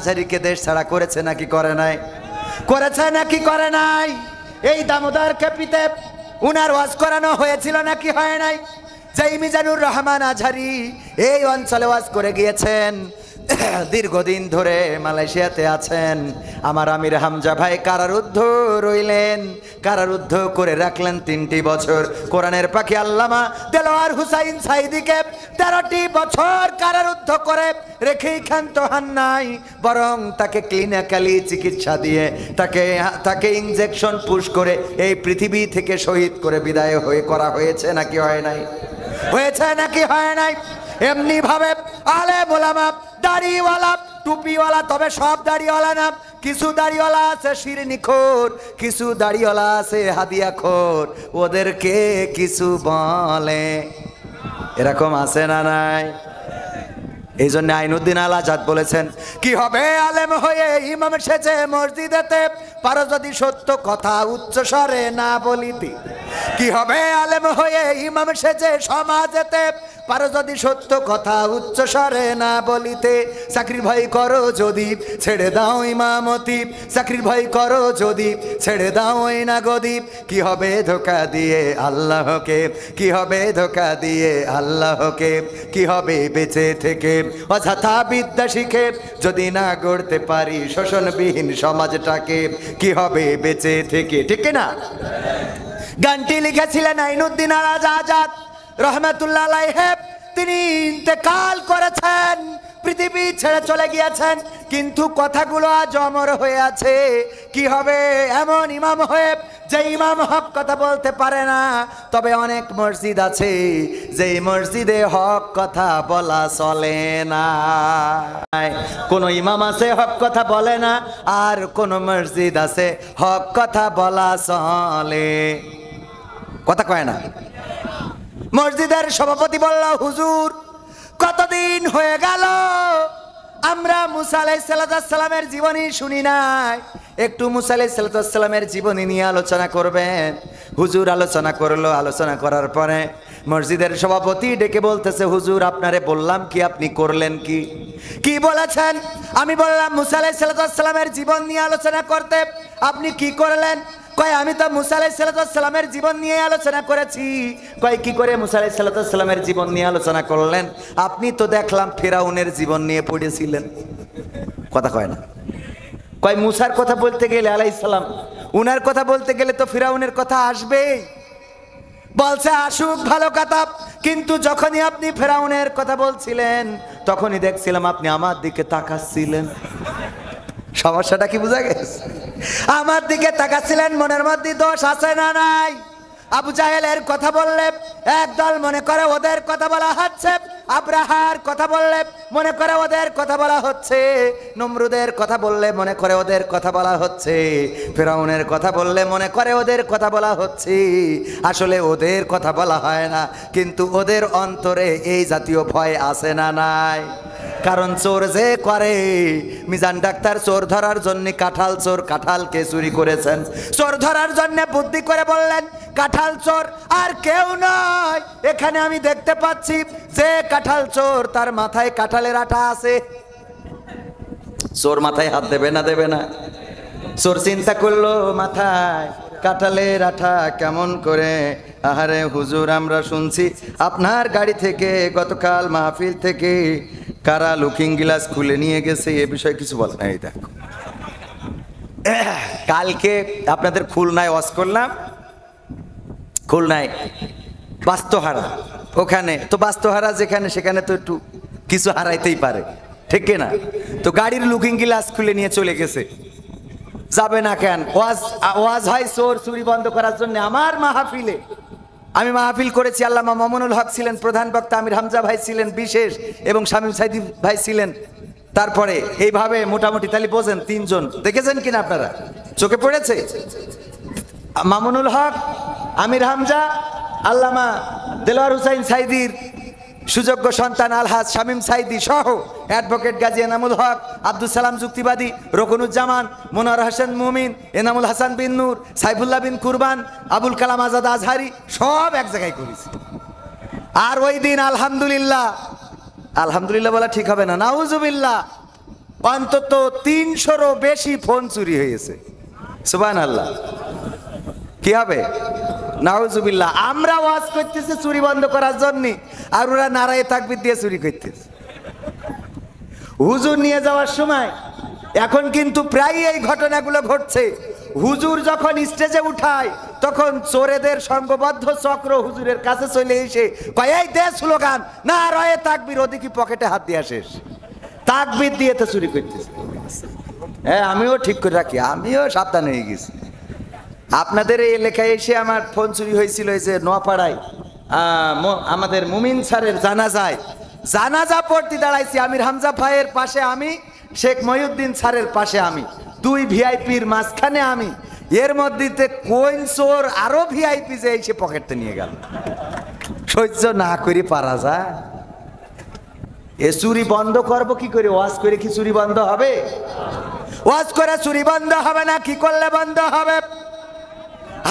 আজহারিকে দেশ ছাড়া করেছে নাকি করে নাই? করেছে নাকি করে নাই? এই দামোদর কেপিতে উনার ওয়াজ করানো হয়েছিল নাকি হয় নাই? যেই মিজানুর রহমান আজহারি এই অঞ্চলে ওয়াজ করে গিয়েছেন, দীর্ঘদিন ধরে মালয়েশিয়াতে আছেন। আমার আমির হামজা ভাই কারারুদ্ধ রইলেন, কারারুদ্ধ করে রাখলেন 3টি বছর। কোরআনের পাখি আল্লামা দেলোয়ার হুসাইন সাইদিকে 13টি বছর কারারুদ্ধ করে রেখেই ক্ষান্ত হন নাই, বরং তাকে ক্লিনিক্যালি চিকিৎসা দিয়ে তাকে ইনজেকশন পুশ করে এই পৃথিবী থেকে শহীদ করে বিদায় হয়ে করা হয়েছে নাকি হয় নাই? হয়েছে নাকি হয় নাই? এমনি ভাবে আলেম ওলামা, দাড়িওয়ালা, টুপিওয়ালা, তবে সব দাড়িওয়ালা না, কিছু দাড়িওয়ালা আছে শিরনিখোর, কিছু দাড়িওয়ালা আছে হাদিয়াখোর, ওদেরকে কিছু বলে। এরকম আছে না নাই? এই জন্য আইনুদ্দিন আল আজাদ বলেছেন, কি হবে আলেম হয়ে ইমাম সেজে মসজিদেতে, পারো যদি সত্য কথা উচ্চ স্বরে না বলিতে। কি হবে আলেম হয়ে ইমাম সেজে সমাজেতে, পারো যদি সত্য কথা উচ্চ স্বরে না বলিতে। চাকরির ভয় করো যদি ছেড়ে দাও ইমামতি, চাকরির ভয় করো যদি ছেড়ে দাও ওই না গদিব। কি হবে ধোকা দিয়ে আল্লাহকে, কি হবে ধোকা দিয়ে আল্লাহকে, কি হবে বেঁচে থেকে অযথা বিদ্যা শিখে যদি না গড়তে পারি শোষণবিহীন সমাজটাকে। কি হবে বেঁচে থেকে, ঠিক না? গানটি লিখেছিলেন আইনুদ্দিন আল আজাদ রহমাতুল্লাহ আলাইহি। তিনি ইন্তেকাল করেছেন, পৃথিবী ছেড়ে চলে গিয়েছেন, কিন্তু কথাগুলো আজ অমর হয়ে আছে। কি হবে এমন ইমাম হয়ে যে ইমাম হক কথা বলতে পারে না? তবে অনেক মসজিদ আছে যে মসজিদে হক কথা বলা চলে না। কোন ইমাম আছে হক কথা বলে না, আর কোন মসজিদ আছে হক কথা বলা চলে, কথা কয় না। মসজিদের সভাপতি বলল, হুজুর কতদিন হয়ে গেল আমরা মুসা আলাইহিস সালামের জীবনী শুনি নাই, একটু মুসা আলাইহিস সালামের জীবনী নিয়ে আলোচনা করবেন। হুজুর আলোচনা করলো, আলোচনা করার পরে মসজিদের সভাপতি ডেকে বলতেছে, হুজুর আপনারে বললাম কি, আপনি করলেন কি? কি বলেছেন? আমি বললাম মুসা আলাইহিস সালামের জীবন নিয়ে আলোচনা করতে, আপনি কি করলেন? কয় আমি তো মুসা আলাইহিস সালামের জীবন নিয়ে আলোচনা করেছি। কয় কি করে মুসা আলাইহিস সালামের জীবন নিয়ে আলোচনা করলেন? আপনি তো দেখলাম ফেরাউনের জীবন নিয়ে পড়েছিলেন, কথা কয় না। কয় মুসার কথা বলতে গেলে আলাইহিস সালাম, উনার কথা বলতে গেলে তো ফেরাউনের কথা আসবেই। বলছে আসুক ভালো কথা, কিন্তু যখনই আপনি ফেরাউনের কথা বলছিলেন তখনই দেখছিলাম আপনি আমার দিকে তাকাচ্ছিলেন। সমস্যাটা কি বোঝা গেছে? আমার দিকে তাকাচ্ছিলেন, মনের মধ্যে দোষ আছে না নাই? আবু জাহেলের কথা বললে একদল মনে করে ওদের কথা বলা হচ্ছে, আব্রাহার কথা বললে মনে করে ওদের কথা বলা হচ্ছে, নমরুদের কথা বললে মনে করে ওদের কথা বলা হচ্ছে, ফেরাউনের কথা বললে মনে করে ওদের কথা বলা হচ্ছে। আসলে ওদের কথা বলা হয় না, কিন্তু ওদের অন্তরে এই জাতীয় ভয় আছে না নাই? কারণ চোর যে করে, মিজান ডাক্তার চোর ধরার জন্য কাঁঠাল চোর, কাঁঠালকে চুরি করেছেন, চোর ধরার জন্য বুদ্ধি করে বললেন কাঁঠাল চোর, আর কেউ নয়। এখানে আমি দেখতে পাচ্ছি যে কাঁঠাল চোর, তার মাথায় কাঁঠালের আঠা আছে। চোর মাথায় হাত দেবে না? দেবে না? চোর চিন্তা করলো মাথায় কাঁঠালের আঠা কেমন করে। আহারে হুজুর, আমরা শুনছি আপনার গাড়ি থেকে গতকাল মাহফিল থেকে কারা লুকিং গ্লাস খুলে নিয়ে গেছে, এ বিষয়ে কিছু বলেন। এই দেখো, কালকে আপনাদের খুলনায় ওয়াজ করলাম, খুলনায় বাস্তহারা, ওখানে তো বাস্তহারা যেখানে সেখানে তো একটু কিছু হারাইতেই পারে, ঠিক না? তো গাড়ির লুকিং গ্লাস খুলে নিয়ে চলে গেছে। যাবে না কেন? ওয়াজ হয় চোর চুরি বন্ধ করার জন্য। আমার মাহফিলে আমি মাহফিল করেছি, আল্লামা মামুনুল হক ছিলেন প্রধান বক্তা, আমির হামজা ভাই ছিলেন বিশেষ, এবং শামীম সাইদি ভাই ছিলেন। তারপরে এইভাবে মোটামুটি তালি বোঝেন, 3 জন দেখেছেন কিনা আপনারা? চোখে পড়েছে? মামুনুল হক, আমির হামজা, আল্লামা দেলোয়ার হুসাইন সাইদির সুযোগ্য সন্তান আলহাজ শামীম সাইদি সহ অ্যাডভোকেট গাজী এনামুল হক, আব্দুল সালাম যুক্তিবাদী, রকনুজ্জামান, মনোয়ার হোসেন মুমিন, এনামুল হাসান বিন নূর, সাইফুল্লাহ বিন কুরবান, আবুল কালাম আজাদ আজহারি সব এক জায়গায় করেছি। আর ওই দিন আলহামদুলিল্লাহ, আলহামদুলিল্লাহ বলা ঠিক হবে না, নাউজুবিল্লাহ, অন্তত 300-রও বেশি ফোন চুরি হয়েছে। সুবহানাল্লাহ। কি হবে? নাউজুবিল্লাহ। আমরা ওয়াজ করতেছি চুরি বন্ধ করার জন্য, আর ওরা নারায়ে তাকবীর দিয়ে চুরি করতেছে। হুজুর নিয়ে যাওয়ার সময় এখন কিন্তু প্রায় এই ঘটনাগুলো ঘটছে। হুজুর যখন স্টেজে উঠায় তখন চোরেদের সংঘবদ্ধ চক্র হুজুরের কাছে চলে এসে কয়, এই দে স্লোগান, নারায়ে তাকবীর। ওদিকে পকেটে হাত দিয়ে শেষ, তাকবীর দিয়ে তো চুরি করতেছে। হ্যাঁ, আমিও ঠিক করে রাখি, আমিও সাবধান হয়ে গেছি। আপনাদের এই এলাকায় এসে আমার ফোন চুরি হয়েছিল এই যে নোয়াপাড়ায়, আমাদের মুমিন স্যারের জানাজা পড়তে দাঁড়াইছি। আমির হামজা ভাইয়ের পাশে আমি, শেখ মহিউদ্দিন স্যারের পাশে আমি, দুই ভিআইপির মাঝখানে আমি। এর মধ্যে কোন চোর আরো ভিআইপি যে এসে পকেটে নিয়ে গেল। সহ্য না করে পারা যায়? এ চুরি বন্ধ করবো কি করে? ওয়াজ করে কি চুরি বন্ধ হবে? ওয়াজ করে চুরি বন্ধ হবে না, কি করলে বন্ধ হবে?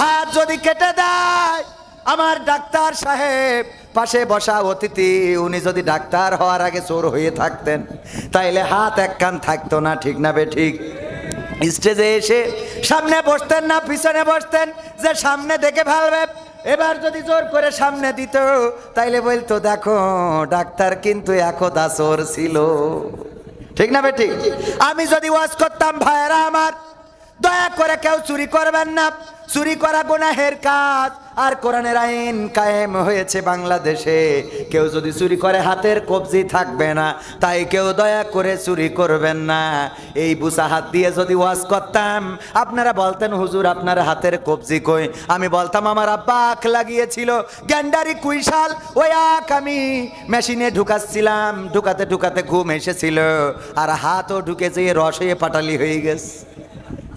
হাত যদি কেটে দেয়, আমার ডাক্তার সাহেব পাশে বসা অতিথি, উনি যদি ডাক্তার হওয়ার আগে চোর হয়ে থাকতেন তাইলে হাত এক কান থাকতো না। ঠিক না বে ঠিক? স্টেজে এসে সামনে বসতেন না পিছনে বসতেন, যে সামনে দেখে ফেলবে। এবার যদি জোর করে সামনে দিত তাইলে বলতো, দেখো ডাক্তার কিন্তু একদা চোর ছিল। ঠিক না বে ঠিক? আমি যদি ওয়াজ করতাম, ভাইয়েরা আমার, দয়া করে কেউ চুরি করবেন না, চুরি করা গুনাহের কাজ। আর কোরআনের আইন কায়েম হয়েছে বাংলাদেশে, কেউ যদি চুরি করে হাতের কবজি থাকবে না। তাই কেউ দয়া করে চুরি করবেন না। এই বুসা হাত দিয়ে যদি ওয়াজ করতাম, আপনারা বলতেন, হুজুর আপনার হাতের কবজি কই? আমি বলতাম, আমার আব্বা আখ লাগিয়েছিল, গ্যান্ডারি কুইশাল, ওই আখ আমি মেশিনে ঢুকাচ্ছিলাম, ঢুকাতে ঢুকাতে ঘুম এসেছিল, আর হাতও ঢুকে যেয়ে রস হয়ে পাটালি হয়ে গেছে,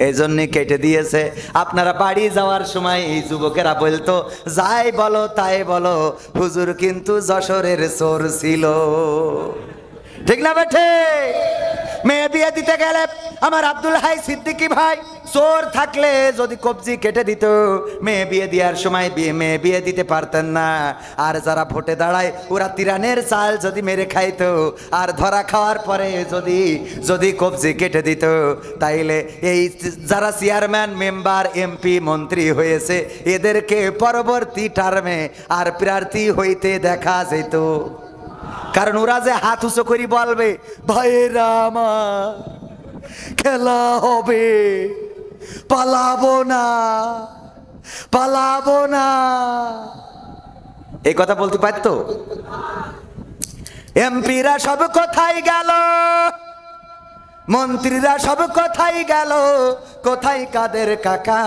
এই জন্যে কেটে দিয়েছে। আপনারা বাড়ি যাওয়ার সময় এই যুবকেরা বলতো, যাই বলো তাই বলো, হুজুর কিন্তু যশোরের চোর ছিল। ঠিক না বেঠে? মেয়ে বিয়ে দিতে গেলে আমার আব্দুল হাই সিদ্দিকী ভাই চোর থাকলে যদি কবজি কেটে দিত, মেয়ে বিয়ে দেওয়ার সময় মেয়ে বিয়ে দিতে পারতেন না। আর যারা ভোটে দাঁড়ায় ওরা তিরানের চাল যদি মেরে খাইতো, আর ধরা খাওয়ার পরে যদি কবজি কেটে দিত, তাইলে এই যারা চেয়ারম্যান মেম্বার এমপি মন্ত্রী হয়েছে এদেরকে পরবর্তী টার্মে আর প্রার্থী হইতে দেখা যেত। কারণ ওরা যে হাত উঁচু করি বলবে, ভাইয়েরা আমার খেলা হবে, পালাবো না, পালাবো না, এই কথা বলতে পারতো? এমপিরা সব কোথায় গেল, মন্ত্রীরা সব কোথায় গেল, কোথায় কাদের কাকা?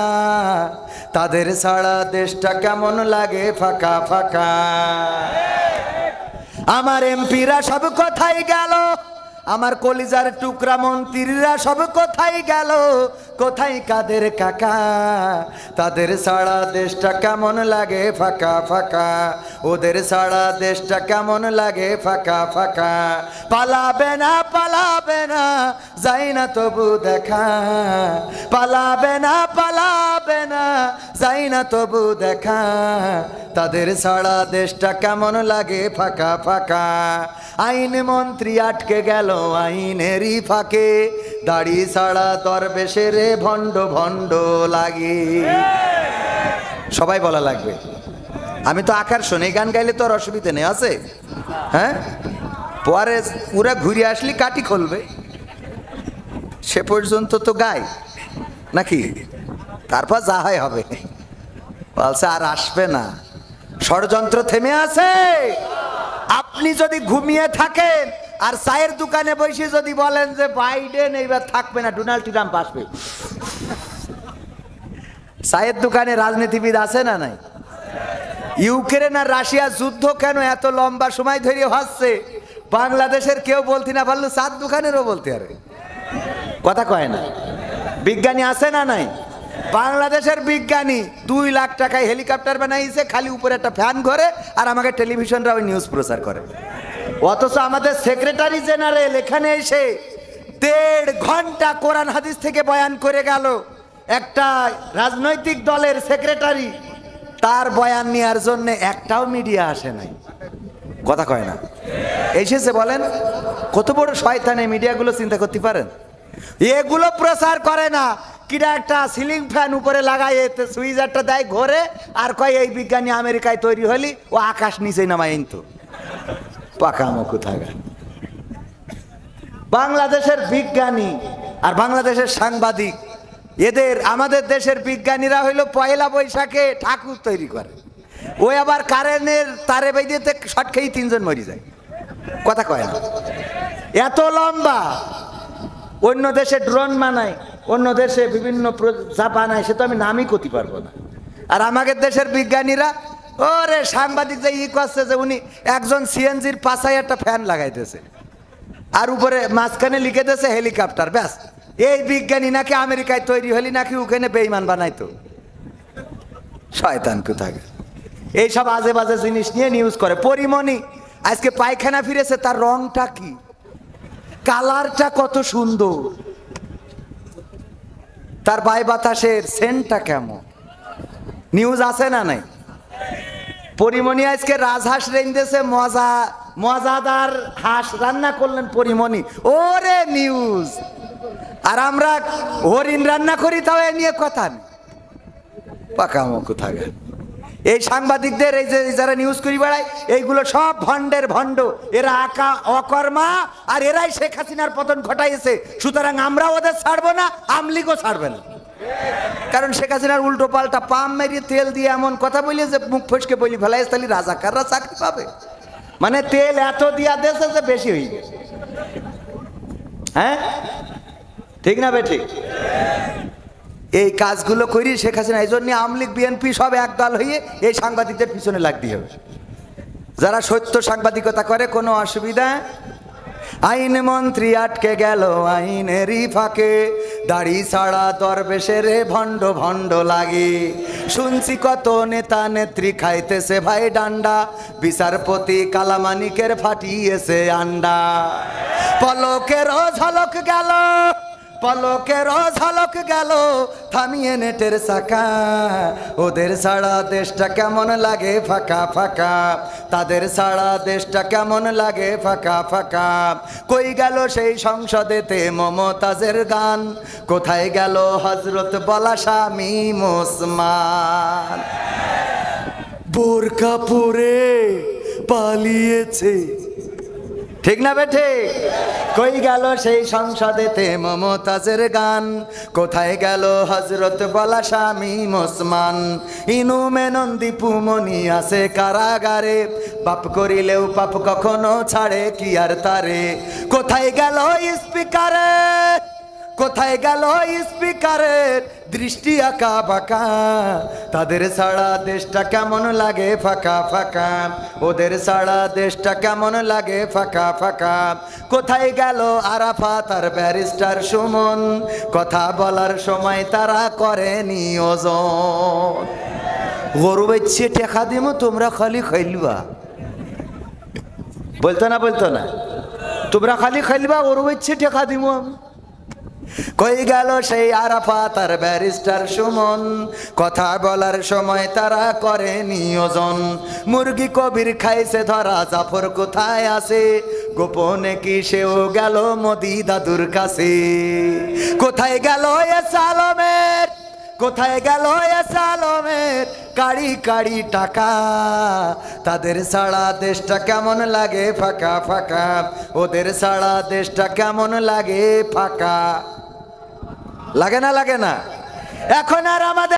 তাদের ছাড়া দেশটা কেমন লাগে ফাঁকা ফাঁকা। আমার এমপিরা সব কোথায় গেল, আমার কলিজার টুকরা মন্ত্রীরা সব কোথায় গেল, কোথায় কাদের কাকা? তাদের ছাড়া দেশটা কেমন লাগে ফাঁকা ফাঁকা, ওদের ছাড়া দেশটা কেমন লাগে ফাঁকা ফাঁকা। পালাবে না, পালাবে না, যাই না তবু দেখা, পালাবে না, পালাবে না, যাই না তবু দেখা। তাদের ছাড়া দেশটা কেমন লাগে ফাঁকা ফাঁকা। আইন মন্ত্রী আটকে গেল আইনেরই ফাঁকে, দাড়ি ছাড়া দরবেশের ভণ্ড ভণ্ড লাগে। সবাই বলা লাগবে। আমি তো আকার শুনে গান গাইলে তো আর অসুবিধা নেই, আছে? হ্যাঁ, পরে পুরা ঘুরে আসলি কাটি খুলবে, সে পর্যন্ত তো গাই নাকি? তারপর যা হয় হবে। বলছে আর আসবে না, ষড়যন্ত্র থেমে আছে। আপনি যদি ঘুমিয়ে থাকেন আর চায়ের দোকানে বসে যদি বলেন যে বাইডেন এইবার থাকবে না, ডোনাল্ড ট্রাম্প আসবে, চায়ের দোকানে রাজনীতিবিদ আছে না নাই? ইউক্রেন আর রাশিয়া যুদ্ধ কেন এত লম্বা সময় ধরে হচ্ছে, বাংলাদেশের কেউ বলতে না পারলো, চার দোকানেরও বলতে পারে, কথা কয় না। বিজ্ঞানী আছে না নাই? বাংলাদেশের বিজ্ঞানী 2 লাখ টাকায় হেলিকপ্টার বানাইছে, খালি উপরে একটা ফ্যান ঘরে, আর আমাকে টেলিভিশনরা ওই নিউজ প্রচার করে। অথচ আমাদের সেক্রেটারি জেনারেল এখানে এসে 1.5 ঘন্টা কোরআন হাদিস থেকে বয়ান করে গেল। একটা রাজনৈতিক দলের সেক্রেটারি, তার বয়ান নেওয়ার জন্য একটাও মিডিয়া আসে নাই, কথা কয় না। এসেছে বলেন, কত বড় শয়তান এই মিডিয়াগুলো, চিন্তা করতে পারেন? এগুলো প্রচার করে না, কিরা একটা সিলিং ফ্যান উপরে লাগায় সুইচ একটা দেয় ঘরে, আর কয় এই বিজ্ঞানী আমেরিকায় তৈরি হলি, ও আকাশ নিচে নামায় তো পাকামো কোথায়। বাংলাদেশের বিজ্ঞানী আর বাংলাদেশের সাংবাদিক, এদের আমাদের দেশের বিজ্ঞানীরা হইল পয়লা বৈশাখে ঠাকুর তৈরি করে, ওই আবার কারেন্টের তারে বেঁধে শর্ট খেয়ে 3 জন মরে যায়, কথা কয় না। এত লম্বা, অন্য দেশে ড্রোন বানায়, অন্য দেশে বিভিন্ন যা বানায়, সে তো আমি নামই করতে পারবো না। আর আমাদের দেশের বিজ্ঞানীরা, ওরে সাংবাদিক যে করছে যে উনি একজন সিএনজির পাশায় একটা ফ্যান লাগাইতেছে, আর উপরে মাঝখানে লিখে দিয়েছে হেলিকপ্টার, ব্যাস। এই বিজ্ঞানী নাকি আমেরিকায় তৈরি হলি, নাকি ওখানে বেইমান বানাইতো। শয়তান কোথায়। এইসব আজে বাজে জিনিস নিয়ে নিউজ করে। পরিমণি আজকে পায়খানা ফিরেছে, তার রংটা কি, কালারটা কত সুন্দর, তার বাই বাতাসের সেন্টটা কেমন, নিউজ আছে না নাই? পরিমণি আজকে রাজহাঁস রেঁধেছে, মজাদার হাঁস রান্না করলেন পরিমণি, ওরে নিউজ। আর আমরা হরিণ রান্না করি, তাও এ নিয়ে কথা নেই, পাকামো কোথায়। এই সাংবাদিকদের, এই যে যারা নিউজ করি বেড়ায়, এইগুলো সব ভণ্ডের ভণ্ড, এরা অকর্মা, আর এরাই শেখ হাসিনার পতন ঘটাইছে। সুতরাং আমরা ওদের ছাড়বো না, আমলিগও ছাড়বে না। কারণ শেখ হাসিনার উল্টো পাল্টা পাম মেরিয়ে তেল দিয়ে এমন কথা বলি যে মুখ ফসকে বলি ফেলাই, তাহলে রাজাকাররা চাকরি পাবে। মানে তেল এত দিয়া দেশে যে বেশি হয়ে গেছে। হ্যাঁ, ঠিক না বেঠিক? এই কাজগুলো করি শেখ হাসিনা, এই জন্য আওয়ামী লীগ বিএনপি সব একদল হয়ে এই সাংবাদিকদের পিছনে লাগতে হবে। যারা সত্য সাংবাদিকতা করে, কোনো অসুবিধা। আইন মন্ত্রী আটকে গেল আইনেরই ফাঁকে, দাড়ি ছাড়া দরবেশের ভণ্ড ভণ্ড লাগে। শুনছি কত নেতা নেত্রী খাইতেছে ভাই ডান্ডা, বিচারপতি কালামানিকের ফাটিয়েছে আন্ডা। পলকেরও ঝলক গেল, পলকেরও ঝলক গেল, থামিয়ে নেটের চাকা। ওদের ছাড়া দেশটা কেমন লাগে ফাঁকা ফাঁকা, তাদের ছাড়া দেশটা কেমন লাগে ফাঁকা ফাঁকা। কই গেল সেই সংসদেতে মমতাজের গান, কোথায় গেল হজরত বলা স্বামী মুসলমান। বোরকা পরে পালিয়েছে, ঠিক না বেঠে? কই গেল সেই সংসদেতে মমতাজের গান, কোথায় গেল হজরত বলা স্বামী মুসলমান। ইনু মেনন দীপু মনি আছে কারাগারে, পাপ করিলেও পাপ কখনো ছাড়ে কি আর তারে। কোথায় গেল স্পিকারে, কোথায় গেল স্পিকারের দৃষ্টি আঁকা বাঁকা, তাদের ছাড়া দেশটা কেমন লাগে ফাঁকা ফাঁকা। ওদের ছাড়া দেশটা কেমন লাগে ফাঁকা ফাঁকা। কোথায় গেল আরাফাত আর ব্যারিস্টার সুমন, কথা বলার সময় তারা করেনি ওজন। গরু বেচছে টেকা দিমো, তোমরা খালি খাইলবা, বলতো না বলতো না, তোমরা খালি খাইলবা, গরু বেচছে টেকা দিমো। কই গেল সেই আরাফাত আর ব্যারিস্টার সুমন, কথা বলার সময় তারা করে নিয়োজন। মুরগি কবির খাইছে ধরা, জাফর কোথায় আছে, গোপনে কি সেও গেল মোদি দাদুর কাছে। কোথায় গেল এসালমের, কোথায় গেল এসালমের কাড়ি কাড়ি টাকা, তাদের ছাড়া দেশটা কেমন লাগে ফাঁকা ফাঁকা। ওদের ছাড়া দেশটা কেমন লাগে ফাঁকা, লাগে না লাগে না? এখন আর আমাদের